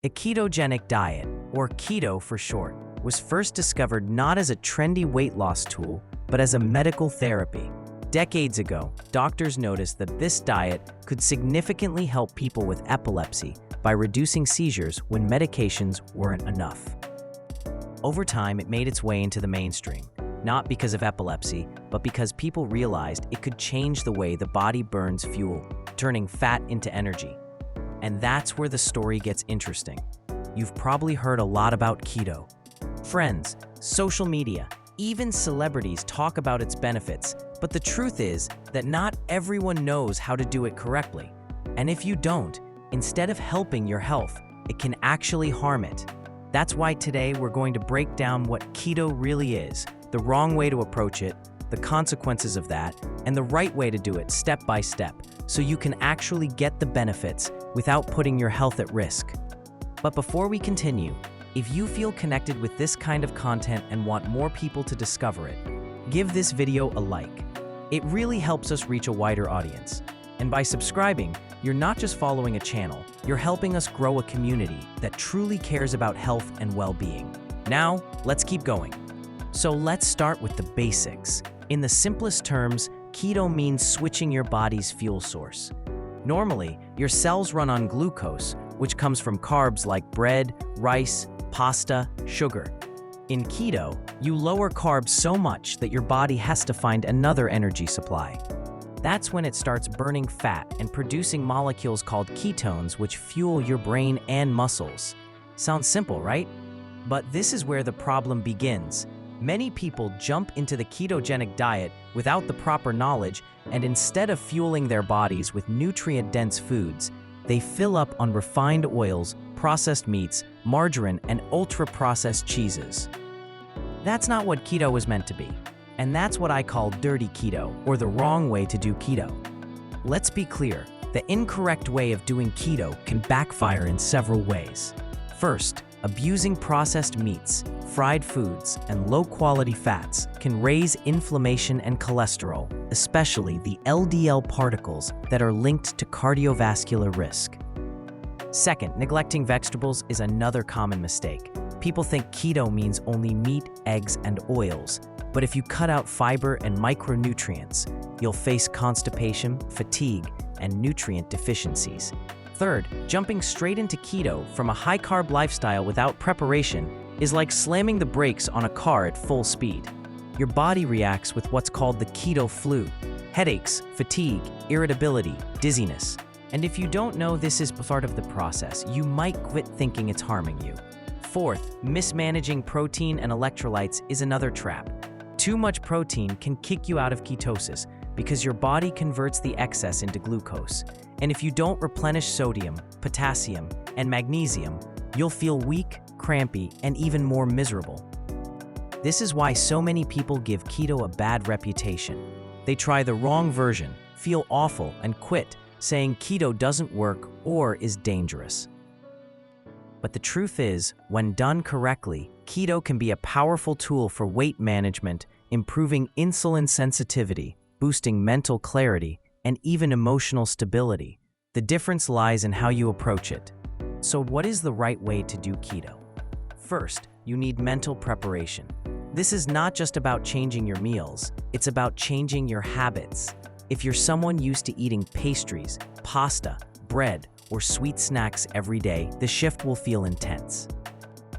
A ketogenic diet, or keto for short, was first discovered not as a trendy weight loss tool, but as a medical therapy. Decades ago, doctors noticed that this diet could significantly help people with epilepsy by reducing seizures when medications weren't enough. Over time, it made its way into the mainstream, not because of epilepsy, but because people realized it could change the way the body burns fuel, turning fat into energy. And that's where the story gets interesting. You've probably heard a lot about keto. Friends, social media, even celebrities talk about its benefits, but the truth is that not everyone knows how to do it correctly. And if you don't, instead of helping your health, it can actually harm it. That's why today we're going to break down what keto really is, the wrong way to approach it, the consequences of that, and the right way to do it step by step, so you can actually get the benefits without putting your health at risk. But before we continue, if you feel connected with this kind of content and want more people to discover it, give this video a like. It really helps us reach a wider audience. And by subscribing, you're not just following a channel, you're helping us grow a community that truly cares about health and well-being. Now, let's keep going. So let's start with the basics. In the simplest terms, keto means switching your body's fuel source. Normally, your cells run on glucose, which comes from carbs like bread, rice, pasta, sugar. In keto, you lower carbs so much that your body has to find another energy supply. That's when it starts burning fat and producing molecules called ketones, which fuel your brain and muscles. Sounds simple, right? But this is where the problem begins. Many people jump into the ketogenic diet without the proper knowledge, and instead of fueling their bodies with nutrient-dense foods, they fill up on refined oils, processed meats, margarine, and ultra-processed cheeses. That's not what keto was meant to be, and that's what I call dirty keto, or the wrong way to do keto. Let's be clear, the incorrect way of doing keto can backfire in several ways. First, abusing processed meats, fried foods, and low-quality fats can raise inflammation and cholesterol, especially the LDL particles that are linked to cardiovascular risk. Second, neglecting vegetables is another common mistake. People think keto means only meat, eggs, and oils, but if you cut out fiber and micronutrients, you'll face constipation, fatigue, and nutrient deficiencies. Third, jumping straight into keto from a high-carb lifestyle without preparation is like slamming the brakes on a car at full speed. Your body reacts with what's called the keto flu: headaches, fatigue, irritability, dizziness. And if you don't know this is part of the process, you might quit thinking it's harming you. Fourth, mismanaging protein and electrolytes is another trap. Too much protein can kick you out of ketosis because your body converts the excess into glucose. And if you don't replenish sodium, potassium, and magnesium, you'll feel weak, crampy, and even more miserable. This is why so many people give keto a bad reputation. They try the wrong version, feel awful, and quit, saying keto doesn't work or is dangerous. But the truth is, when done correctly, keto can be a powerful tool for weight management, improving insulin sensitivity, boosting mental clarity, and even emotional stability. The difference lies in how you approach it. So what is the right way to do keto? First, you need mental preparation. This is not just about changing your meals, it's about changing your habits. If you're someone used to eating pastries, pasta, bread, or sweet snacks every day, the shift will feel intense.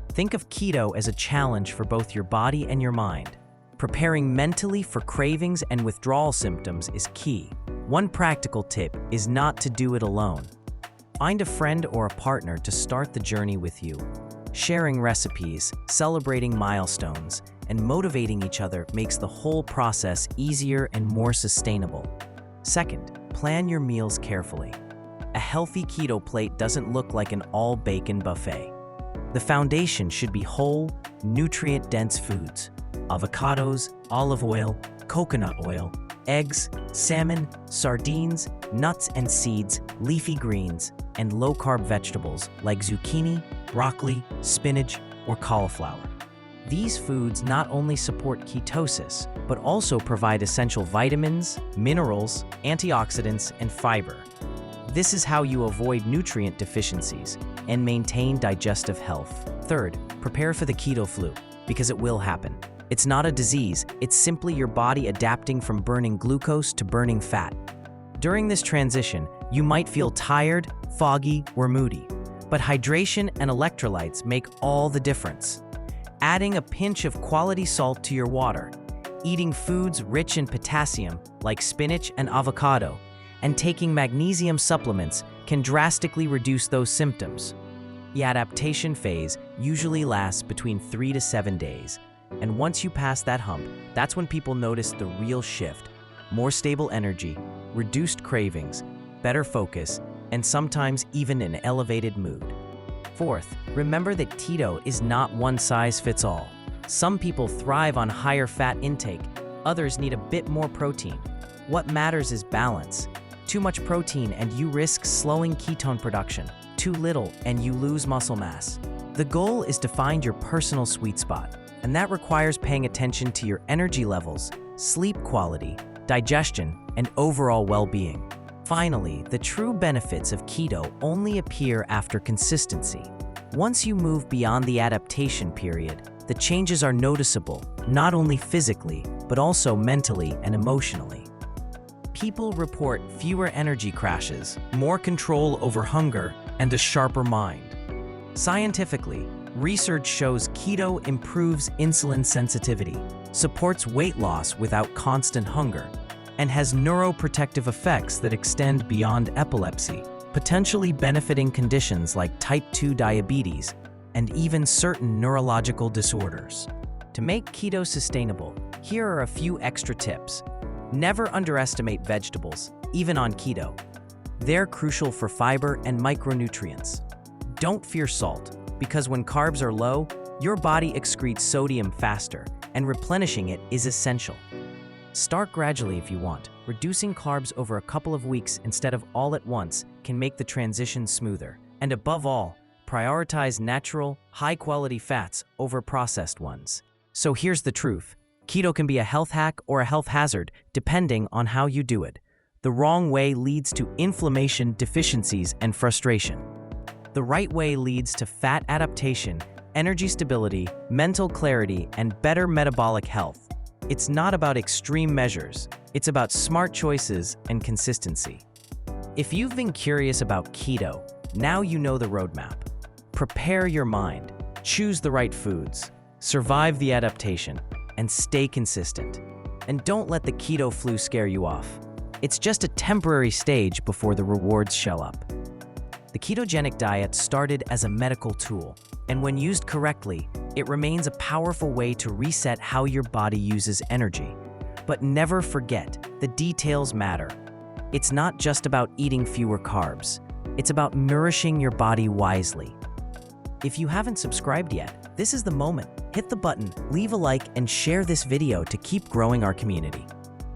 Think of keto as a challenge for both your body and your mind. Preparing mentally for cravings and withdrawal symptoms is key. One practical tip is not to do it alone. Find a friend or a partner to start the journey with you. Sharing recipes, celebrating milestones, and motivating each other makes the whole process easier and more sustainable. Second, plan your meals carefully. A healthy keto plate doesn't look like an all-bacon buffet. The foundation should be whole, nutrient-dense foods: avocados, olive oil, coconut oil, eggs, salmon, sardines, nuts and seeds, leafy greens, and low-carb vegetables like zucchini, broccoli, spinach, or cauliflower. These foods not only support ketosis, but also provide essential vitamins, minerals, antioxidants, and fiber. This is how you avoid nutrient deficiencies and maintain digestive health. Third, prepare for the keto flu, because it will happen. It's not a disease, it's simply your body adapting from burning glucose to burning fat. During this transition, you might feel tired, foggy, or moody, but hydration and electrolytes make all the difference. Adding a pinch of quality salt to your water, eating foods rich in potassium like spinach and avocado, and taking magnesium supplements can drastically reduce those symptoms. The adaptation phase usually lasts between 3 to 7 days, and once you pass that hump, that's when people notice the real shift: more stable energy, reduced cravings, better focus, and sometimes even an elevated mood. Fourth, remember that keto is not one size fits all. Some people thrive on higher fat intake, others need a bit more protein. What matters is balance. Too much protein and you risk slowing ketone production. Too little and you lose muscle mass. The goal is to find your personal sweet spot, and that requires paying attention to your energy levels, sleep quality, digestion, and overall well-being. Finally, the true benefits of keto only appear after consistency. Once you move beyond the adaptation period, the changes are noticeable, not only physically, but also mentally and emotionally. People report fewer energy crashes, more control over hunger, and a sharper mind. Scientifically, research shows keto improves insulin sensitivity, supports weight loss without constant hunger, and has neuroprotective effects that extend beyond epilepsy, potentially benefiting conditions like type 2 diabetes and even certain neurological disorders. To make keto sustainable, here are a few extra tips. Never underestimate vegetables, even on keto. They're crucial for fiber and micronutrients. Don't fear salt, because when carbs are low, your body excretes sodium faster, and replenishing it is essential. Start gradually if you want. Reducing carbs over a couple of weeks instead of all at once can make the transition smoother. And above all, prioritize natural, high-quality fats over processed ones. So here's the truth. Keto can be a health hack or a health hazard, depending on how you do it. The wrong way leads to inflammation, deficiencies, and frustration. The right way leads to fat adaptation, energy stability, mental clarity, and better metabolic health. It's not about extreme measures, it's about smart choices and consistency. If you've been curious about keto, now you know the roadmap. Prepare your mind, choose the right foods, survive the adaptation, and stay consistent. And don't let the keto flu scare you off. It's just a temporary stage before the rewards show up. The ketogenic diet started as a medical tool, and when used correctly, it remains a powerful way to reset how your body uses energy. But never forget, the details matter. It's not just about eating fewer carbs. It's about nourishing your body wisely. If you haven't subscribed yet, this is the moment. Hit the button, leave a like, and share this video to keep growing our community.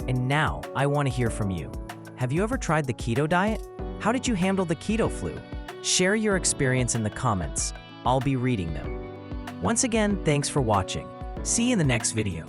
And now, I want to hear from you. Have you ever tried the keto diet? How did you handle the keto flu? Share your experience in the comments. I'll be reading them. Once again, thanks for watching. See you in the next video.